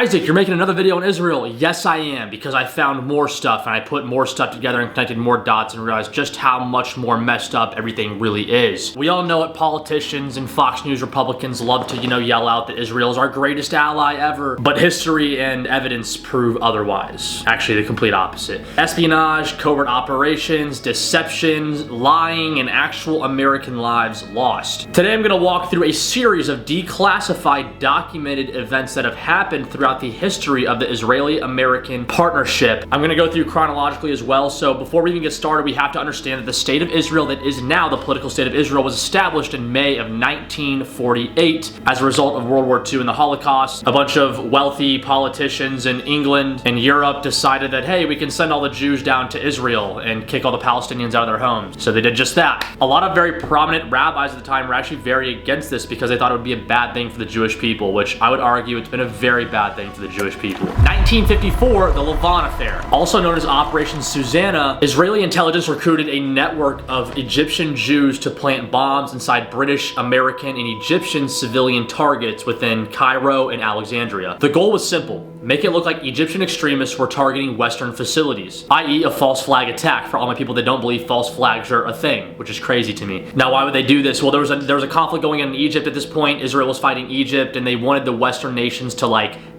Isaac, you're making another video on Israel. Yes, I am, because I found more stuff and I put more stuff together and connected more dots and realized just how much more messed up everything really is. We all know it, politicians and Fox News Republicans love to, yell out that Israel is our greatest ally ever, but history and evidence prove otherwise. Actually, the complete opposite. Espionage, covert operations, deceptions, lying, and actual American lives lost. Today I'm going to walk through a series of declassified documented events that have happened throughout the history of the Israeli-American partnership. I'm going to go through chronologically as well, so before we even get started, we have to understand that the state of Israel that is now the political state of Israel was established in May of 1948 as a result of World War II and the Holocaust. A bunch of wealthy politicians in England and Europe decided that, hey, we can send all the Jews down to Israel and kick all the Palestinians out of their homes. So they did just that. A lot of very prominent rabbis at the time were actually very against this because they thought it would be a bad thing for the Jewish people, which I would argue it's been a very bad thing for the Jewish people. 1954, the Lavon Affair. Also known as Operation Susannah, Israeli intelligence recruited a network of Egyptian Jews to plant bombs inside British, American, and Egyptian civilian targets within Cairo and Alexandria. The goal was simple: make it look like Egyptian extremists were targeting Western facilities, i.e. a false flag attack for all my people that don't believe false flags are a thing, which is crazy to me. Now, why would they do this? Well, there was a conflict going on in Egypt at this point. Israel was fighting Egypt, and they wanted the Western nations to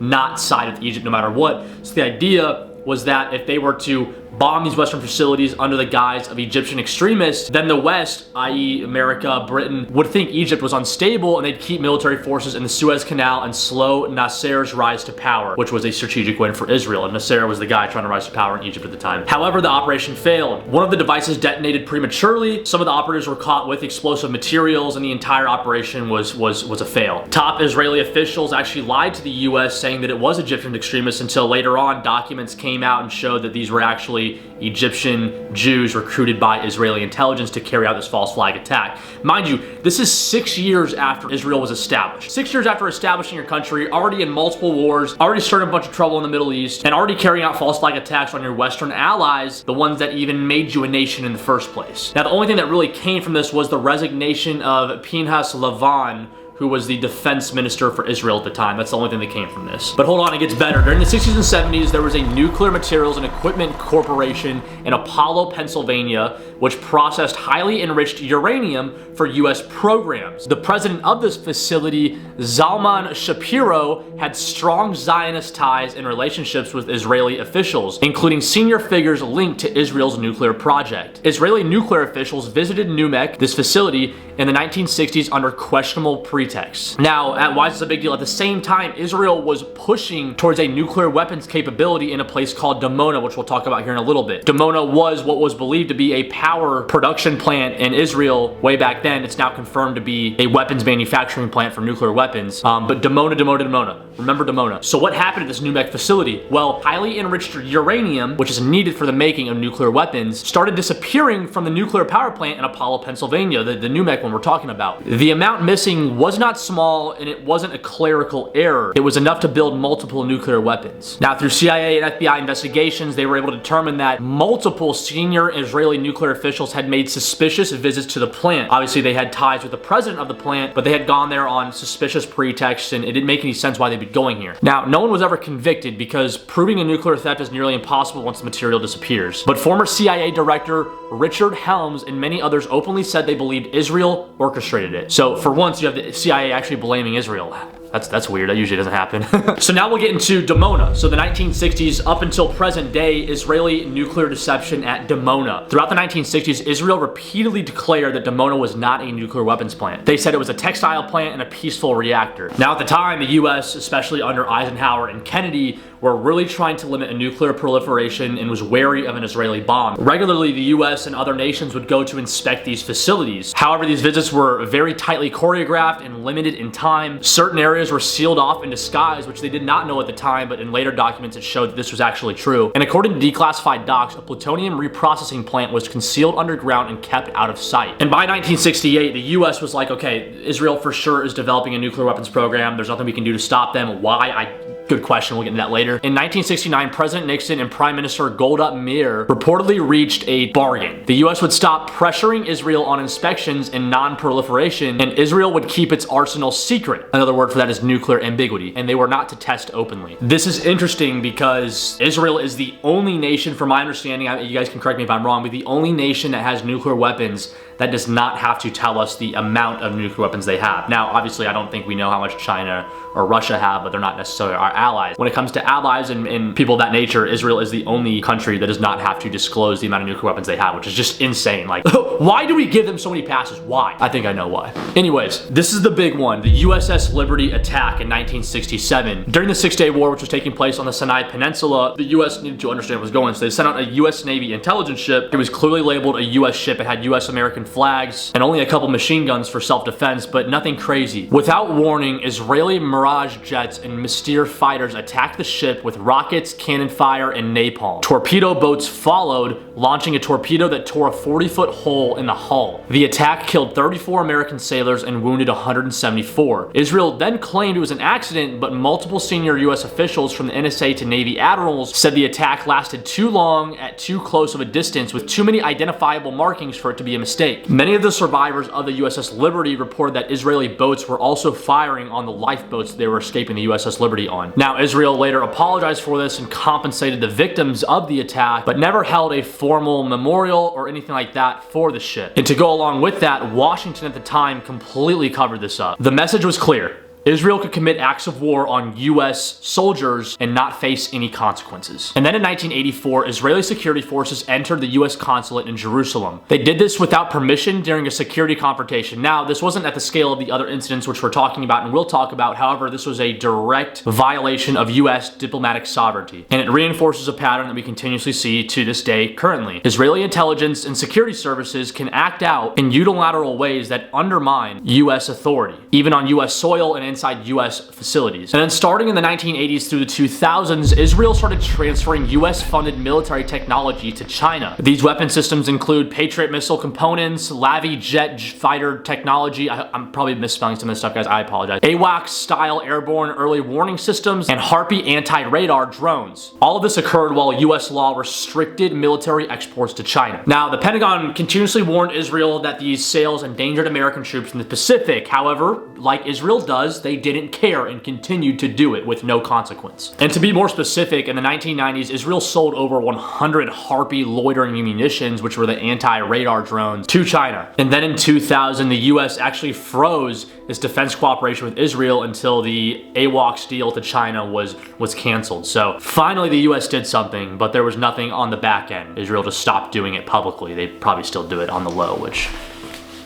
not side with Egypt no matter what. So the idea was that if they were to bomb these Western facilities under the guise of Egyptian extremists, then the West, i.e. America, Britain, would think Egypt was unstable and they'd keep military forces in the Suez Canal and slow Nasser's rise to power, which was a strategic win for Israel, and Nasser was the guy trying to rise to power in Egypt at the time. However, the operation failed. One of the devices detonated prematurely, some of the operators were caught with explosive materials, and the entire operation was a fail. Top Israeli officials actually lied to the U.S. saying that it was Egyptian extremists until later on documents came out and showed that these were actually Egyptian Jews recruited by Israeli intelligence to carry out this false flag attack. Mind you, this is 6 years after Israel was established. 6 years after establishing your country, already in multiple wars, already starting a bunch of trouble in the Middle East, and already carrying out false flag attacks on your Western allies, the ones that even made you a nation in the first place. Now, the only thing that really came from this was the resignation of Pinchas Lavon, who was the defense minister for Israel at the time. That's the only thing that came from this. But hold on, it gets better. During the 60s and 70s, there was a nuclear materials and equipment corporation in Apollo, Pennsylvania, which processed highly enriched uranium for U.S. programs. The president of this facility, Zalman Shapiro, had strong Zionist ties and relationships with Israeli officials, including senior figures linked to Israel's nuclear project. Israeli nuclear officials visited NUMEC, this facility, in the 1960s under questionable pretexts. Now, why is this a big deal? At the same time, Israel was pushing towards a nuclear weapons capability in a place called Dimona, which we'll talk about here in a little bit. Dimona was what was believed to be a power production plant in Israel way back then. It's now confirmed to be a weapons manufacturing plant for nuclear weapons. But Dimona. Remember Dimona. So what happened at this NUMEC facility? Well, highly enriched uranium, which is needed for the making of nuclear weapons, started disappearing from the nuclear power plant in Apollo, Pennsylvania, the NUMEC one we're talking about. The amount missing was not small, and it wasn't a clerical error. It was enough to build multiple nuclear weapons. Now, through CIA and FBI investigations, they were able to determine that multiple senior Israeli nuclear officials had made suspicious visits to the plant. Obviously, they had ties with the president of the plant, but they had gone there on suspicious pretexts, and it didn't make any sense why they'd be going here. Now, no one was ever convicted because proving a nuclear theft is nearly impossible once the material disappears. But former CIA director Richard Helms and many others openly said they believed Israel orchestrated it. So for once, you have the CIA actually blaming Israel. That's weird. That usually doesn't happen. So now we'll get into Dimona. So the 1960s up until present day, Israeli nuclear deception at Dimona. Throughout the 1960s, Israel repeatedly declared that Dimona was not a nuclear weapons plant. They said it was a textile plant and a peaceful reactor. Now, at the time, the U.S., especially under Eisenhower and Kennedy, were really trying to limit a nuclear proliferation and was wary of an Israeli bomb. Regularly, the U.S. and other nations would go to inspect these facilities. However, these visits were very tightly choreographed and limited in time. Certain areas were sealed off in disguise, which they did not know at the time, but in later documents it showed that this was actually true. And according to declassified docs, a plutonium reprocessing plant was concealed underground and kept out of sight. And by 1968, the U.S. was like, okay, Israel for sure is developing a nuclear weapons program. There's nothing we can do to stop them. Why? Good question, we'll get into that later. In 1969, President Nixon and Prime Minister Golda Meir reportedly reached a bargain. The US would stop pressuring Israel on inspections and non-proliferation, and Israel would keep its arsenal secret. Another word for that is nuclear ambiguity, and they were not to test openly. This is interesting because Israel is the only nation, from my understanding, you guys can correct me if I'm wrong, but the only nation that has nuclear weapons that does not have to tell us the amount of nuclear weapons they have. Now, obviously, I don't think we know how much China or Russia have, but they're not necessarily our allies. When it comes to allies and people of that nature, Israel is the only country that does not have to disclose the amount of nuclear weapons they have, which is just insane. Like, why do we give them so many passes? Why? I think I know why. Anyways, this is the big one, the USS Liberty attack in 1967. During the Six-Day War, which was taking place on the Sinai Peninsula, the US needed to understand what was going on, so they sent out a US Navy intelligence ship. It was clearly labeled a US ship. It had US American flags and only a couple machine guns for self-defense, but nothing crazy. Without warning, Israeli Mirage jets and Mystere fighters attacked the ship with rockets, cannon fire, and napalm. Torpedo boats followed, launching a torpedo that tore a 40-foot hole in the hull. The attack killed 34 American sailors and wounded 174. Israel then claimed it was an accident, but multiple senior US officials from the NSA to Navy admirals said the attack lasted too long at too close of a distance with too many identifiable markings for it to be a mistake. Many of the survivors of the USS Liberty reported that Israeli boats were also firing on the lifeboats they were escaping the USS Liberty on. Now, Israel later apologized for this and compensated the victims of the attack, but never held a formal memorial or anything like that for the ship. And to go along with that, Washington at the time completely covered this up. The message was clear. Israel could commit acts of war on US soldiers and not face any consequences. And then in 1984, Israeli security forces entered the US consulate in Jerusalem. They did this without permission during a security confrontation. Now, this wasn't at the scale of the other incidents which we're talking about and we'll talk about. However, this was a direct violation of US diplomatic sovereignty. And it reinforces a pattern that we continuously see to this day currently. Israeli intelligence and security services can act out in unilateral ways that undermine US authority, even on US soil and inside US facilities. And then starting in the 1980s through the 2000s, Israel started transferring US funded military technology to China. These weapon systems include Patriot missile components, Lavi jet fighter technology, I'm probably misspelling some of this stuff, guys, I apologize, AWACS style airborne early warning systems, and Harpy anti-radar drones. All of this occurred while US law restricted military exports to China. Now, the Pentagon continuously warned Israel that these sales endangered American troops in the Pacific. However, like Israel does, they didn't care and continued to do it with no consequence. And to be more specific, in the 1990s, Israel sold over 100 Harpy loitering munitions, which were the anti-radar drones, to China. And then in 2000, the US actually froze its defense cooperation with Israel until the AWACS deal to China was canceled. So finally the US did something, but there was nothing on the back end. Israel just stopped doing it publicly. They probably still do it on the low, which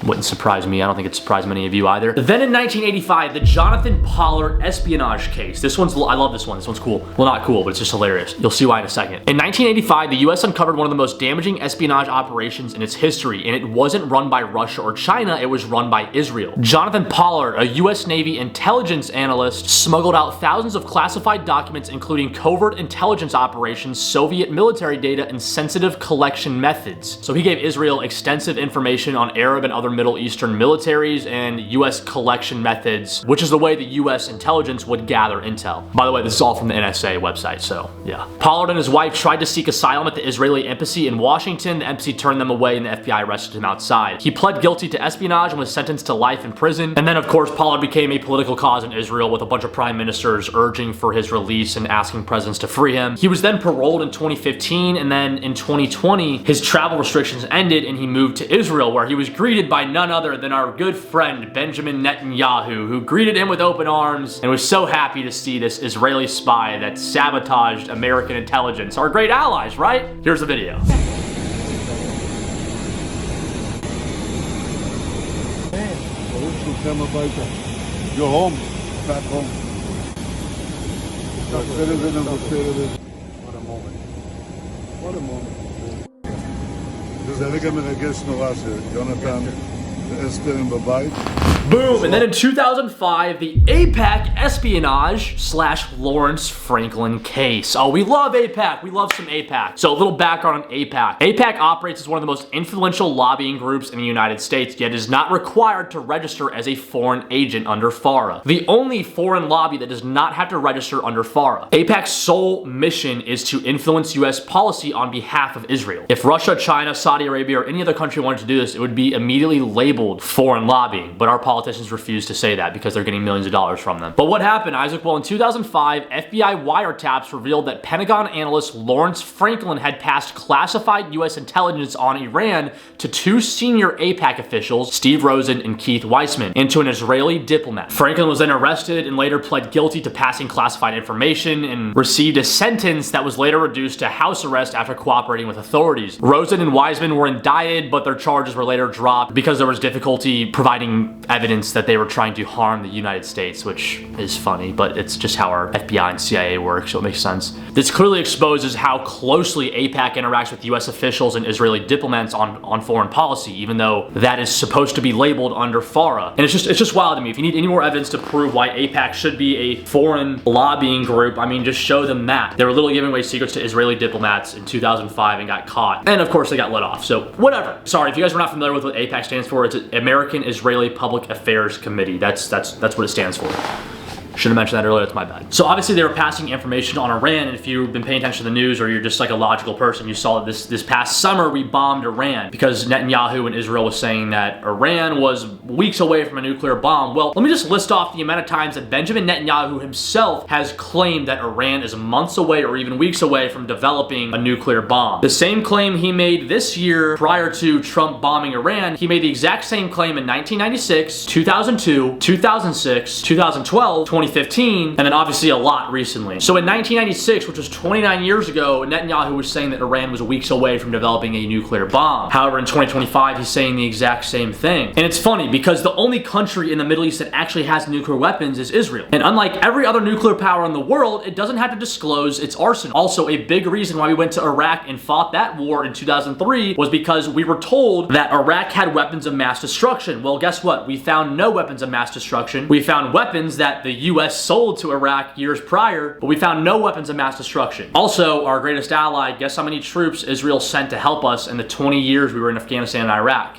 wouldn't surprise me. I don't think it surprised many of you either. Then in 1985, the Jonathan Pollard espionage case. This one's, I love this one. This one's cool. Well, not cool, but it's just hilarious. You'll see why in a second. In 1985, the US uncovered one of the most damaging espionage operations in its history, and it wasn't run by Russia or China, it was run by Israel. Jonathan Pollard, a US Navy intelligence analyst, smuggled out thousands of classified documents including covert intelligence operations, Soviet military data, and sensitive collection methods. So he gave Israel extensive information on Arab and other Middle Eastern militaries and US collection methods, which is the way the US intelligence would gather intel. By the way, this is all from the NSA website, so yeah. Pollard and his wife tried to seek asylum at the Israeli embassy in Washington. The embassy turned them away and the FBI arrested him outside. He pled guilty to espionage and was sentenced to life in prison. And then, of course, Pollard became a political cause in Israel with a bunch of prime ministers urging for his release and asking presidents to free him. He was then paroled in 2015, and then in 2020, his travel restrictions ended and he moved to Israel, where he was greeted by none other than our good friend Benjamin Netanyahu, who greeted him with open arms and was so happy to see this Israeli spy that sabotaged American intelligence. Our great allies, right? Here's the video. You're home, back home. What a moment. What a moment. זה רגע מרגש נורא שיונתן Esther Babai. Boom! And then in 2005, the AIPAC Espionage / Lawrence Franklin case. Oh, we love AIPAC. We love some AIPAC. So a little background on AIPAC. AIPAC operates as one of the most influential lobbying groups in the United States, yet is not required to register as a foreign agent under FARA. The only foreign lobby that does not have to register under FARA. AIPAC's sole mission is to influence U.S. policy on behalf of Israel. If Russia, China, Saudi Arabia, or any other country wanted to do this, it would be immediately labeled foreign lobbying, but our politicians refuse to say that because they're getting millions of dollars from them. But what happened, Isaac? Well, in 2005, FBI wiretaps revealed that Pentagon analyst Lawrence Franklin had passed classified U.S. intelligence on Iran to two senior AIPAC officials, Steve Rosen and Keith Weissman, and to an Israeli diplomat. Franklin was then arrested and later pled guilty to passing classified information and received a sentence that was later reduced to house arrest after cooperating with authorities. Rosen and Weissman were indicted, but their charges were later dropped because there was difficulty providing evidence that they were trying to harm the United States, which is funny, but it's just how our FBI and CIA work, so it makes sense. This clearly exposes how closely AIPAC interacts with US officials and Israeli diplomats on foreign policy, even though that is supposed to be labeled under FARA. And it's just wild to me. If you need any more evidence to prove why AIPAC should be a foreign lobbying group, I mean, just show them that. They were literally giving away secrets to Israeli diplomats in 2005 and got caught. And of course they got let off, so whatever. Sorry, if you guys were not familiar with what AIPAC stands for, it's American Israeli Public Affairs Committee. That's what it stands for. Should have mentioned that earlier, that's my bad. So obviously they were passing information on Iran, and if you've been paying attention to the news or you're just like a logical person, you saw that this past summer we bombed Iran because Netanyahu and Israel was saying that Iran was weeks away from a nuclear bomb. Well, let me just list off the amount of times that Benjamin Netanyahu himself has claimed that Iran is months away or even weeks away from developing a nuclear bomb. The same claim he made this year prior to Trump bombing Iran, he made the exact same claim in 1996, 2002, 2006, 2012, 2015, and then obviously a lot recently. So in 1996, which was 29 years ago, Netanyahu was saying that Iran was weeks away from developing a nuclear bomb. However, in 2025, he's saying the exact same thing. And it's funny because the only country in the Middle East that actually has nuclear weapons is Israel. And unlike every other nuclear power in the world, it doesn't have to disclose its arsenal. Also, a big reason why we went to Iraq and fought that war in 2003 was because we were told that Iraq had weapons of mass destruction. Well, guess what? We found no weapons of mass destruction. We found weapons that the U.S. sold to Iraq years prior, but we found no weapons of mass destruction. Also, our greatest ally, guess how many troops Israel sent to help us in the 20 years we were in Afghanistan and Iraq?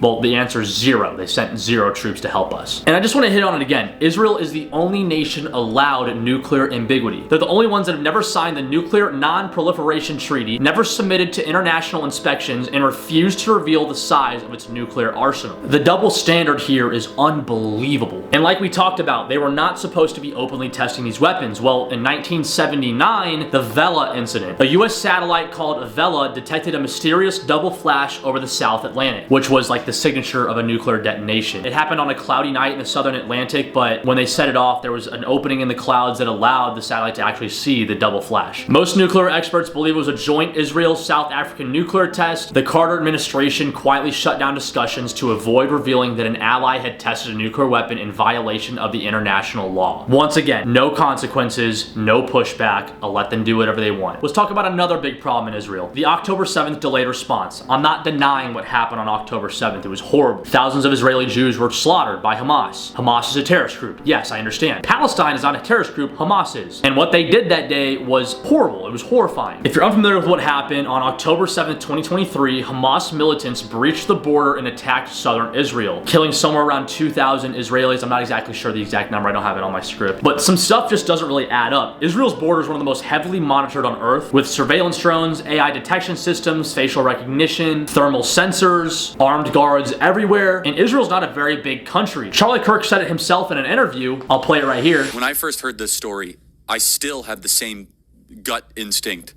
Well, the answer is zero. They sent 0 troops to help us. And I just want to hit on it again. Israel is the only nation allowed nuclear ambiguity. They're the only ones that have never signed the Nuclear Non-Proliferation Treaty, never submitted to international inspections, and refused to reveal the size of its nuclear arsenal. The double standard here is unbelievable. And like we talked about, they were not supposed to be openly testing these weapons. Well, in 1979, the Vela Incident, a US satellite called Vela detected a mysterious double flash over the South Atlantic, which was like the signature of a nuclear detonation. It happened on a cloudy night in the southern Atlantic, but when they set it off, there was an opening in the clouds that allowed the satellite to actually see the double flash. Most nuclear experts believe it was a joint Israel-South African nuclear test. The Carter administration quietly shut down discussions to avoid revealing that an ally had tested a nuclear weapon in violation of the international law. Once again, no consequences, no pushback. I'll let them do whatever they want. Let's talk about another big problem in Israel. The October 7th delayed response. I'm not denying what happened on October 7th. It was horrible. Thousands of Israeli Jews were slaughtered by Hamas. Hamas is a terrorist group. Yes, I understand. Palestine is not a terrorist group. Hamas is. And what they did that day was horrible. It was horrifying. If you're unfamiliar with what happened, on October 7th, 2023, Hamas militants breached the border and attacked southern Israel, killing somewhere around 2,000 Israelis. I'm not exactly sure the exact number. I don't have it on my script. But some stuff just doesn't really add up. Israel's border is one of the most heavily monitored on Earth, with surveillance drones, AI detection systems, facial recognition, thermal sensors, armed guards everywhere, and Israel's not a very big country. Charlie Kirk said it himself in an interview. I'll play it right here. When I first heard this story, I still have the same gut instinct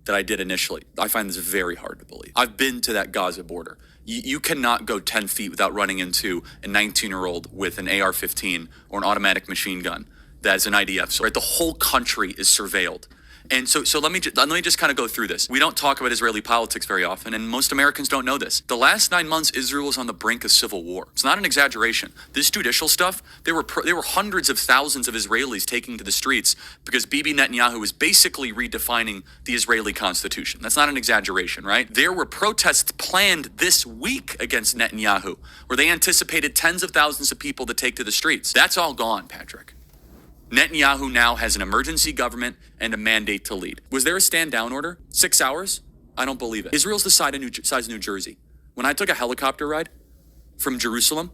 that I did initially. I find this very hard to believe. I've been to that Gaza border. You cannot go 10 feet without running into a 19-year-old with an AR-15 or an automatic machine gun. That's an IDF. So, right, the whole country is surveilled. And so let me just kind of go through this. We don't talk about Israeli politics very often, and most Americans don't know this. The last 9 months, Israel was on the brink of civil war. It's not an exaggeration. This judicial stuff, there were hundreds of thousands of Israelis taking to the streets because Bibi Netanyahu was basically redefining the Israeli constitution. That's not an exaggeration, right? There were protests planned this week against Netanyahu, where they anticipated tens of thousands of people to take to the streets. That's all gone, Patrick. Netanyahu now has an emergency government and a mandate to lead. Was there a stand down order? 6 hours? I don't believe it. Israel's the size of New Jersey. When I took a helicopter ride from Jerusalem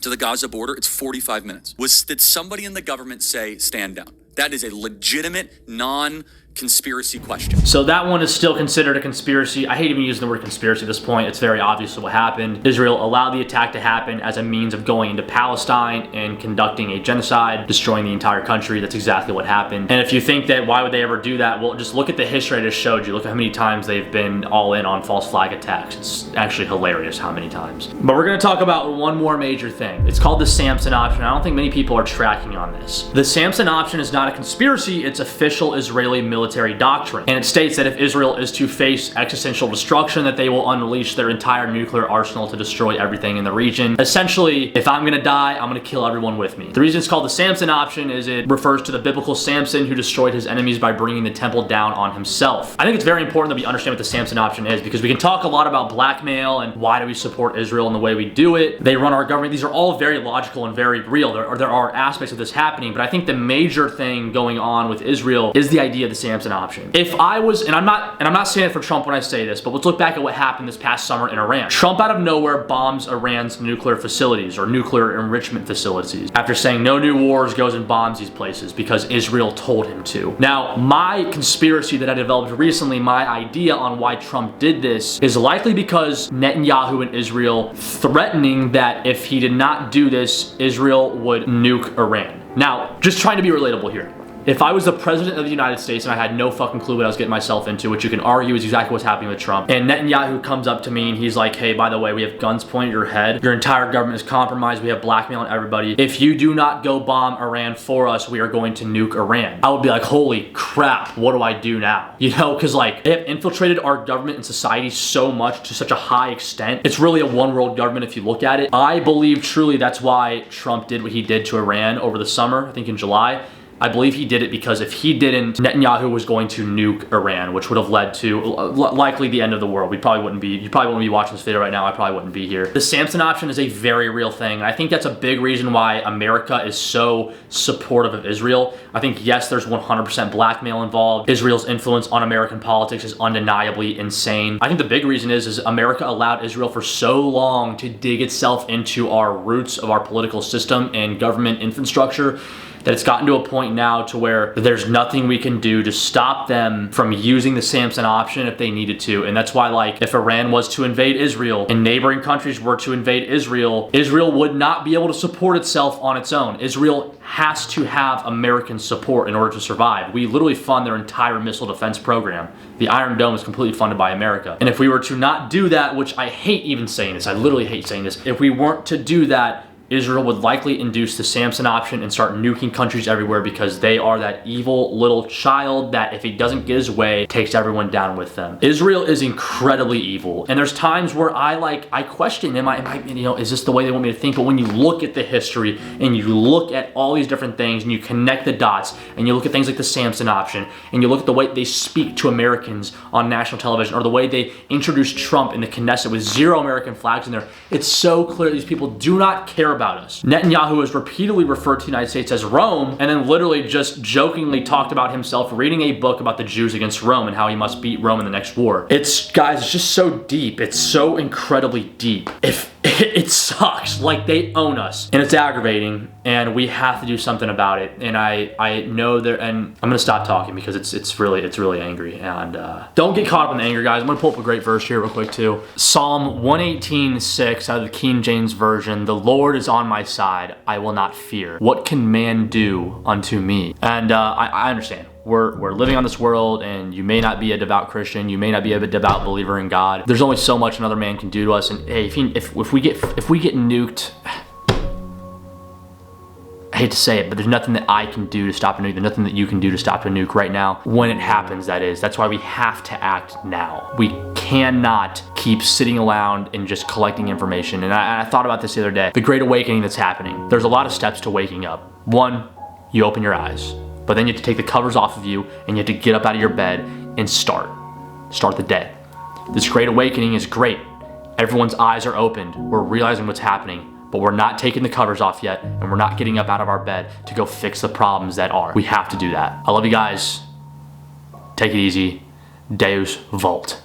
to the Gaza border, it's 45 minutes. Did somebody in the government say stand down? That is a legitimate, non-conspiracy question. So that one is still considered a conspiracy. I hate even using the word conspiracy at this point. It's very obvious what happened. Israel allowed the attack to happen as a means of going into Palestine and conducting a genocide, destroying the entire country. That's exactly what happened. And if you think that why would they ever do that, well, just look at the history I just showed you. Look at how many times they've been all in on false flag attacks. It's actually hilarious how many times. But we're going to talk about one more major thing. It's called the Samson Option. I don't think many people are tracking on this. The Samson Option is not a conspiracy. It's official Israeli military doctrine. And it states that if Israel is to face existential destruction, that they will unleash their entire nuclear arsenal to destroy everything in the region. Essentially, if I'm gonna die, I'm gonna kill everyone with me. The reason it's called the Samson Option is it refers to the biblical Samson who destroyed his enemies by bringing the temple down on himself. I think it's very important that we understand what the Samson Option is, because we can talk a lot about blackmail and why do we support Israel in the way we do it. They run our government. These are all very logical and very real. There are aspects of this happening, but I think the major thing going on with Israel is the idea of the Samson Option. If I was, and I'm not saying it for Trump when I say this, but let's look back at what happened this past summer in Iran. Trump out of nowhere bombs Iran's nuclear facilities or nuclear enrichment facilities after saying no new wars, goes and bombs these places because Israel told him to. Now, my conspiracy that I developed recently, my idea on why Trump did this is likely because Netanyahu and Israel threatening that if he did not do this, Israel would nuke Iran. Now, just trying to be relatable here. If I was the president of the United States and I had no fucking clue what I was getting myself into, which you can argue is exactly what's happening with Trump, and Netanyahu comes up to me and he's like, hey, by the way, we have guns pointed at your head. Your entire government is compromised. We have blackmail on everybody. If you do not go bomb Iran for us, we are going to nuke Iran. I would be like, holy crap, what do I do now? You know, because like they have infiltrated our government and society so much to such a high extent. It's really a one world government if you look at it. I believe truly that's why Trump did what he did to Iran over the summer, I think in July. I believe he did it because if he didn't, Netanyahu was going to nuke Iran, which would have led to likely the end of the world. You probably wouldn't be watching this video right now. I probably wouldn't be here. The Samson Option is a very real thing. And I think that's a big reason why America is so supportive of Israel. I think, yes, there's 100% blackmail involved. Israel's influence on American politics is undeniably insane. I think the big reason is America allowed Israel for so long to dig itself into our roots of our political system and government infrastructure that it's gotten to a point now to where there's nothing we can do to stop them from using the Samson Option if they needed to. And that's why, like, if Iran was to invade Israel and neighboring countries were to invade Israel, Israel would not be able to support itself on its own. Israel has to have American support in order to survive. We literally fund their entire missile defense program. The Iron Dome is completely funded by America. And if we were to not do that, which I hate even saying this, I literally hate saying this, if we weren't to do that, Israel would likely induce the Samson Option and start nuking countries everywhere because they are that evil little child that if he doesn't get his way, takes everyone down with them. Israel is incredibly evil. And there's times where I question, is this the way they want me to think? But when you look at the history and you look at all these different things and you connect the dots and you look at things like the Samson Option and you look at the way they speak to Americans on national television or the way they introduce Trump in the Knesset with 0 American flags in there, it's so clear these people do not care about us. Netanyahu has repeatedly referred to the United States as Rome and then literally just jokingly talked about himself reading a book about the Jews against Rome and how he must beat Rome in the next war. It's just so deep. It's so incredibly deep. It sucks. Like, they own us and it's aggravating and we have to do something about it. And I know there, and I'm gonna stop talking because it's really angry. And don't get caught up in the anger, guys. I'm gonna pull up a great verse here real quick too. Psalm 118:6 out of the King James Version. The Lord is on my side, I will not fear. What can man do unto me? And I understand. We're living on this world and you may not be a devout Christian, you may not be a devout believer in God. There's only so much another man can do to us. And hey, if we get nuked, hate to say it, but there's nothing that I can do to stop a nuke. There's nothing that you can do to stop a nuke right now. When it happens, that is. That's why we have to act now. We cannot keep sitting around and just collecting information. And I thought about this the other day. The Great Awakening that's happening. There's a lot of steps to waking up. One, you open your eyes. But then you have to take the covers off of you and you have to get up out of your bed and start the day. This Great Awakening is great. Everyone's eyes are opened. We're realizing what's happening. But we're not taking the covers off yet, and we're not getting up out of our bed to go fix the problems that are. We have to do that. I love you guys. Take it easy. Deus Vult.